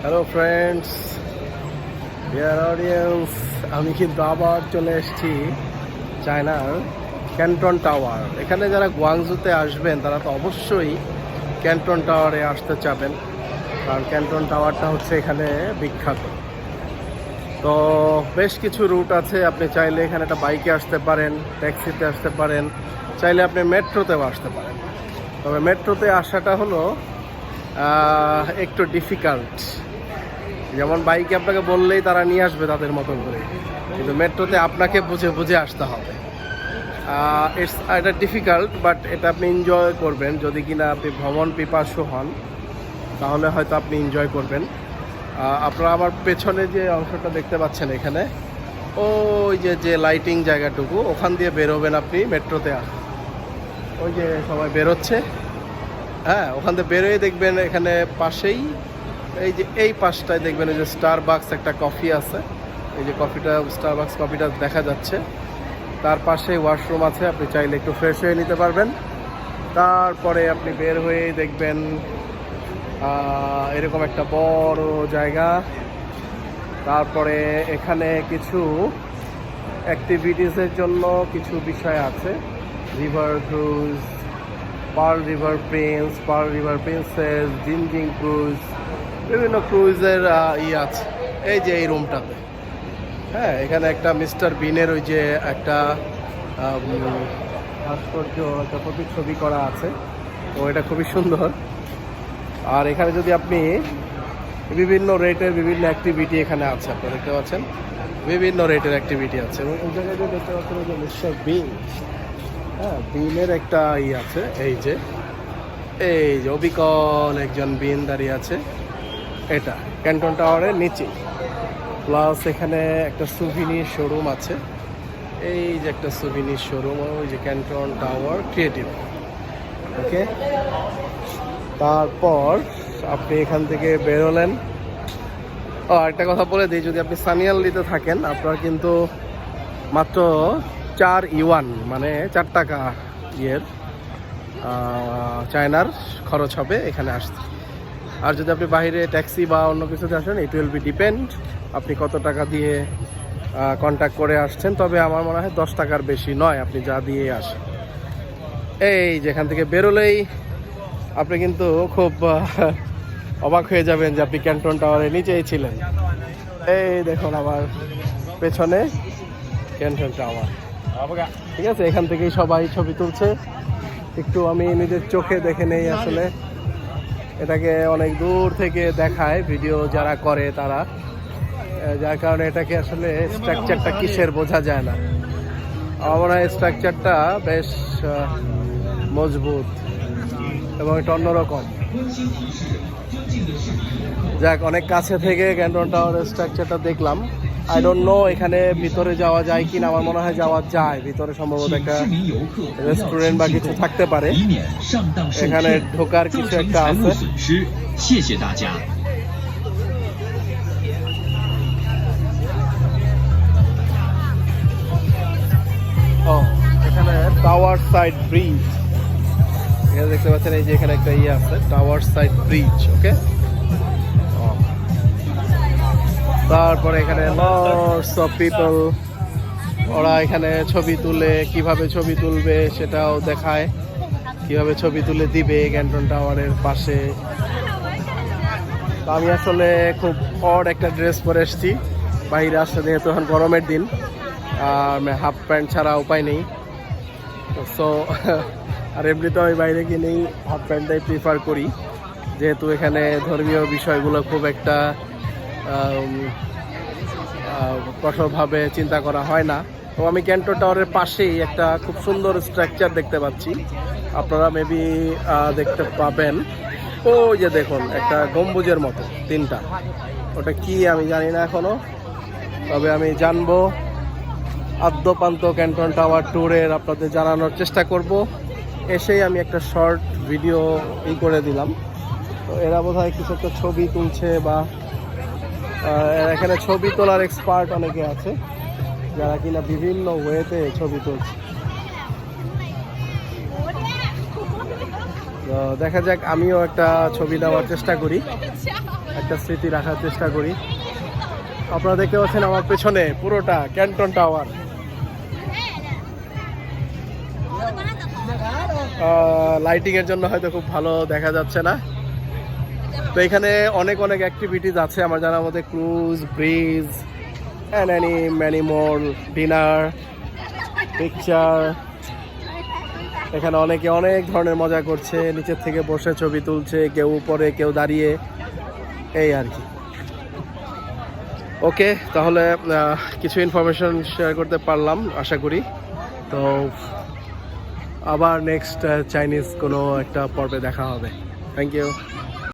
Hello friends, dear audience, আমি কিন্তু আবার চলে এসেছি চায়নার ক্যান্টন টাওয়ার। এখানে যারা গুয়াংজুতে আসবেন তারা তো অবশ্যই ক্যান্টন টাওয়ারে আসতে চাবেন, কারণ ক্যান্টন টাওয়ারটা হচ্ছে এখানে বিখ্যাত। তো বেশ কিছু রুট আছে, আপনি চাইলে এখানে একটা বাইকে আসতে পারেন, ট্যাক্সিতে আসতে পারেন, চাইলে আপনি মেট্রোতেও আসতে পারেন। তবে মেট্রোতে আসাটা হলো একটু ডিফিকাল্ট। যেমন বাইকে আপনাকে বললেই তারা নিয়ে আসবে তাদের মতন করে, কিন্তু মেট্রোতে আপনাকে বুঝে বুঝে আসতে হবে। এটা ডিফিকাল্ট, বাট এটা আপনি এনজয় করবেন। যদি কিনা আপনি ভ্রমণ পিপাসু হন তাহলে হয়তো আপনি এনজয় করবেন। আপনারা আমার পেছনে যে অংশটা দেখতে পাচ্ছেন এখানে, ওই যে লাইটিং জায়গাটুকু, ওখান দিয়ে বেরোবেন আপনি মেট্রোতে। ওই যে সবাই বেরোচ্ছে, হ্যাঁ, ওখান থেকে বেরোয় দেখবেন এখানে পাশেই এই পাশটায় দেখবেন এই যে স্টারবাকস একটা কফি আছে। এই যে স্টারবাকস কফিটা দেখা যাচ্ছে, তার পাশে ওয়াশরুম আছে, আপনি চাইলে একটু ফ্রেশ হয়ে নিতে পারবেন। তারপরে আপনি বের হয়ে দেখবেন এরকম একটা বড় জায়গা। তারপরে এখানে কিছু অ্যাক্টিভিটিসের জন্য কিছু বিষয় আছে, river cruise, Pearl River Princess, Jinjing cruise, বিভিন্ন ক্রুজের আছে। এই যে এই রুমটাতে, হ্যাঁ, এখানে একটা মিস্টার বিনের ওই যে একটা ভাস্কর্য, একটা প্রতিচ্ছবি করা আছে, তো এটা খুবই সুন্দর। আর এখানে যদি আপনি বিভিন্ন রেটের বিভিন্ন অ্যাক্টিভিটি এখানে আছে, আপনারা দেখতে পাচ্ছেন বিভিন্ন রেটের অ্যাক্টিভিটি আছে। এবং ওই জায়গায় যে দেখতে পাচ্ছেন যে মিস্টার বিন, হ্যাঁ, বিনের একটা আছে, এই যে অবিকল একজন বিন দাঁড়িয়ে আছে। এটা ক্যান্টন টাওয়ারের নিচে, প্লাস এখানে একটা সুভিনির শোরুম আছে। এই যে একটা সুভিনির শোরুম, ওই যে ক্যান্টন টাওয়ার ক্রিয়েটিভ। ওকে, তারপর আপনি এখান থেকে বেরোলেন। একটা কথা বলে দিই, যদি আপনি সানিয়াল্লিতে থাকেন আপনার কিন্তু মাত্র 4 ইউয়ান মানে 4 টাকা চায়নার খরচ হবে এখানে আসতে। আর যদি আপনি বাইরে ট্যাক্সি বা অন্য কিছুতে আসেন, ইট উইল বি ডিপেন্ড আপনি কত টাকা দিয়ে কন্ট্যাক্ট করে আসছেন। তবে আমার মনে হয় 10 টাকার বেশি নয় আপনি যা দিয়ে আসেন। এই যেখান থেকে বেরোলেই আপনি কিন্তু খুব অবাক হয়ে যাবেন যে আপনি ক্যান্টন টাওয়ারের নিচেই ছিলেন। এই দেখুন আমার পেছনে ক্যান্টন টাওয়ার, ঠিক আছে। এখান থেকেই সবাই ছবি তুলছে। একটু আমি নিজের চোখে দেখে নেই, আসলে এটাকে অনেক দূর থেকে দেখায় ভিডিও যারা করে তারা, যার কারণে এটাকে আসলে স্ট্রাকচারটা কিসের বোঝা যায় না। আমার মনে হয় স্ট্রাকচারটা বেশ মজবুত এবং এটা অন্যরকম। যাক, অনেক কাছে থেকে ক্যান্টন টাওয়ারের স্ট্রাকচারটা দেখলাম। আই ডোন্ট নো এখানে ভিতরে যাওয়া যায় কিনা, আমার মনে হয় যাওয়া যায়। ভিতরে সম্ভবত একটা রেস্টুরেন্ট বা কিছু থাকতে পারে, এখানে ঢোকার কিছু একটা আছে। এখানে টাওয়ার সাইড ব্রিজ, এখানে দেখতে পাচ্ছেন এই যে এখানে একটা আছে টাওয়ার সাইড ব্রিজ। ওকে, তারপরে এখানে লটস অফ পিপল, ওরা এখানে ছবি তুলে, কিভাবে ছবি তুলবে সেটাও দেখায়, কিভাবে ছবি তুলে দিবে ক্যান্টন টাওয়ারের পাশে। তো আমি আসলে খুব অড একটা ড্রেস পরে এসেছি বাইরে আসতে, যেহেতু এখন গরমের দিন আর হাফ প্যান্ট ছাড়া উপায় নেই। সো আর এমনিতে আমি বাইরে কিনেই হাফ প্যান্টটাই প্রিফার করি, যেহেতু এখানে ধর্মীয় বিষয়গুলো খুব একটা কঠোরভাবে চিন্তা করা হয় না। তো আমি ক্যান্টন টাওয়ারের পাশেই একটা খুব সুন্দর স্ট্রাকচার দেখতে পাচ্ছি, আপনারা মেবি দেখতে পাবেন। ওই যে দেখুন একটা গম্বুজের মতো 3টা, ওটা কি আমি জানি না এখনো, তবে আমি জানবো। আদ্যপান্ত ক্যান্টন টাওয়ার ট্যুরের আপনাদের জানানোর চেষ্টা করব। এসেই আমি একটা শর্ট ভিডিও করে দিলাম। তো এরা বোধহয় কিছু একটা ছবি তুলছে, বা এখানে ছবি তোলার এক্সপার্ট অনেকে আছে যারা কিনা বিভিন্ন ওয়েতে ছবি তুলছে। তো দেখা যাক, আমিও একটা ছবি দেওয়ার চেষ্টা করি, একটা স্মৃতি রাখার চেষ্টা করি। আপনারা দেখতে পাচ্ছেন আমার পেছনে পুরোটা ক্যান্টন টাওয়ার। লাইটিং এর জন্য হয়তো খুব ভালো দেখা যাচ্ছে না। তো এখানে অনেক অনেক অ্যাক্টিভিটিস আছে আমার জানার মধ্যে, cruise, bridge and many more, dinner, picture. এখানে অনেকে অনেক ধরনের মজা করছে, নিচের থেকে বসে ছবি তুলছে, কেউ উপরে কেউ দাঁড়িয়ে, এই আর কি। ওকে, তাহলে কিছু ইনফরমেশন শেয়ার করতে পারলাম আশা করি। তো আবার নেক্সট চাইনিজ কোনো একটা পর্বে দেখা হবে। Thank you.